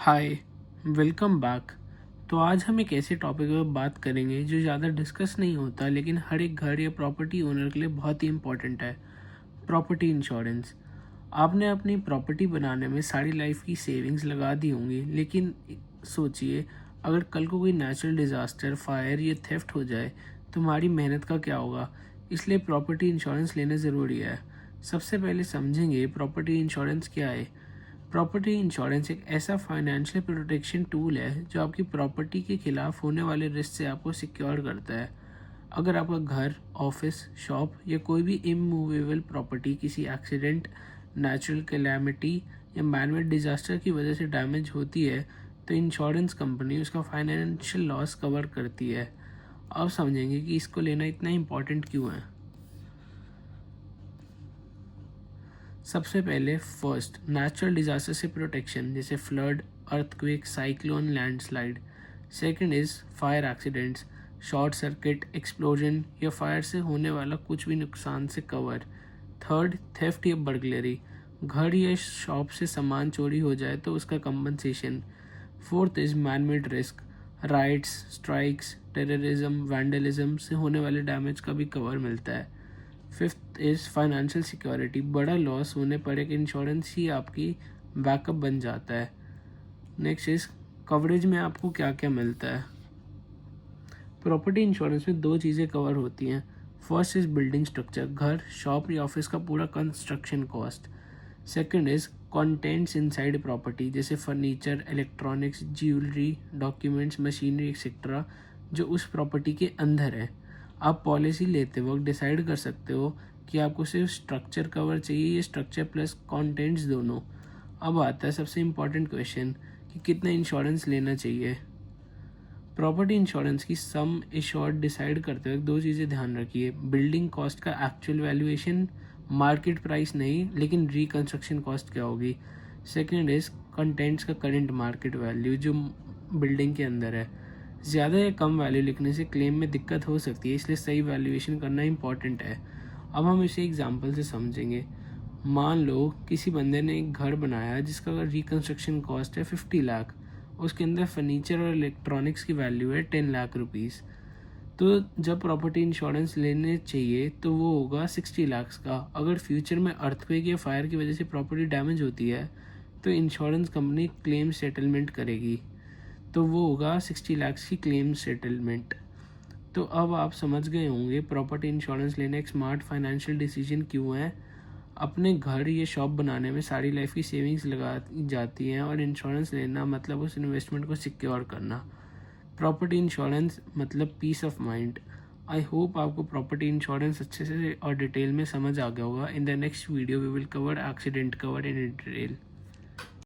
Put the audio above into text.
हाय, welcome back. तो आज हम एक ऐसे टॉपिक पर बात करेंगे जो ज़्यादा डिस्कस नहीं होता लेकिन हर एक घर या प्रॉपर्टी ओनर के लिए बहुत ही इम्पोर्टेंट है। Property insurance. आपने अपनी प्रॉपर्टी बनाने में सारी लाइफ की सेविंग्स लगा दी होंगी, लेकिन सोचिए अगर कल को कोई नेचुरल डिज़ास्टर, फायर या थेफ्ट हो जाए तो तुम्हारी मेहनत का क्या होगा। इसलिए प्रॉपर्टी इंश्योरेंस लेना ज़रूरी है। सबसे पहले समझेंगे प्रॉपर्टी इंश्योरेंस क्या है। प्रॉपर्टी इंश्योरेंस एक ऐसा फाइनेंशियल प्रोटेक्शन टूल है जो आपकी प्रॉपर्टी के खिलाफ होने वाले रिस्क से आपको सिक्योर करता है। अगर आपका घर, ऑफिस, शॉप या कोई भी इमूवेबल प्रॉपर्टी किसी एक्सीडेंट, नेचुरल कैलामिटी या मैनमेड डिजास्टर की वजह से डैमेज होती है तो इंश्योरेंस कंपनी उसका फाइनेंशियल लॉस कवर करती है। अब समझेंगे कि इसको लेना इतना इम्पोर्टेंट क्यों है। सबसे पहले फर्स्ट, नेचुरल डिजास्टर से प्रोटेक्शन जैसे flood, earthquake, cyclone, landslide. Second is fire accidents, short circuit, explosion या फायर से होने वाला कुछ भी नुकसान से कवर। थर्ड, थेफ्ट या बर्गलरी, घर या शॉप से सामान चोरी हो जाए तो उसका compensation. Fourth is man made risk, rights, strikes, terrorism, vandalism से होने वाले डैमेज का भी कवर मिलता है। फिफ्थ इज़ फाइनेंशियल सिक्योरिटी, बड़ा लॉस होने पर एक इंश्योरेंस ही आपकी बैकअप बन जाता है। नेक्स्ट इज कवरेज में आपको क्या क्या मिलता है। प्रॉपर्टी इंश्योरेंस में दो चीज़ें कवर होती हैं। फर्स्ट इज़ बिल्डिंग स्ट्रक्चर, घर, शॉप या ऑफिस का पूरा construction cost. Second is contents inside property जैसे furniture, electronics, jewellery, documents, machinery etcetera जो उस प्रॉपर्टी के अंदर है। आप पॉलिसी लेते वक्त डिसाइड कर सकते हो कि आपको सिर्फ स्ट्रक्चर कवर चाहिए या स्ट्रक्चर प्लस कंटेंट्स दोनों। अब आता है सबसे इम्पॉर्टेंट क्वेश्चन कि कितना इंश्योरेंस लेना चाहिए। प्रॉपर्टी इंश्योरेंस की सम एश्योर्ड डिसाइड करते वक्त दो चीज़ें ध्यान रखिए। बिल्डिंग कॉस्ट का एक्चुअल वैल्यूएशन, मार्केट प्राइस नहीं लेकिन रिकंस्ट्रक्शन कॉस्ट क्या होगी। सेकंड इज कंटेंट्स का करंट मार्केट वैल्यू जो बिल्डिंग के अंदर है। ज़्यादा या कम वैल्यू लिखने से क्लेम में दिक्कत हो सकती है, इसलिए सही वैल्यूएशन करना इंपॉर्टेंट है। अब हम इसे एग्जाम्पल से समझेंगे। मान लो किसी बंदे ने एक घर बनाया जिसका रिकंस्ट्रक्शन कॉस्ट है 50 लाख। उसके अंदर फर्नीचर और इलेक्ट्रॉनिक्स की वैल्यू है 10 लाख रुपीज़। तो जब प्रॉपर्टी इंश्योरेंस लेने चाहिए तो वो होगा 60 लाख का। अगर फ्यूचर में अर्थक्वेक या फायर की वजह से प्रॉपर्टी डैमेज होती है तो इंश्योरेंस कंपनी क्लेम सेटलमेंट करेगी, तो वो होगा 60 लाख की क्लेम सेटलमेंट। तो अब आप समझ गए होंगे प्रॉपर्टी इंश्योरेंस लेना एक स्मार्ट फाइनेंशियल डिसीजन क्यों है। अपने घर या शॉप बनाने में सारी लाइफ की सेविंग्स लगा जाती हैं और इंश्योरेंस लेना मतलब उस इन्वेस्टमेंट को सिक्योर करना। प्रॉपर्टी इंश्योरेंस मतलब peace of mind. I hope आपको प्रॉपर्टी इंश्योरेंस अच्छे से और डिटेल में समझ आ गया होगा। In the next video we will cover accident cover in detail.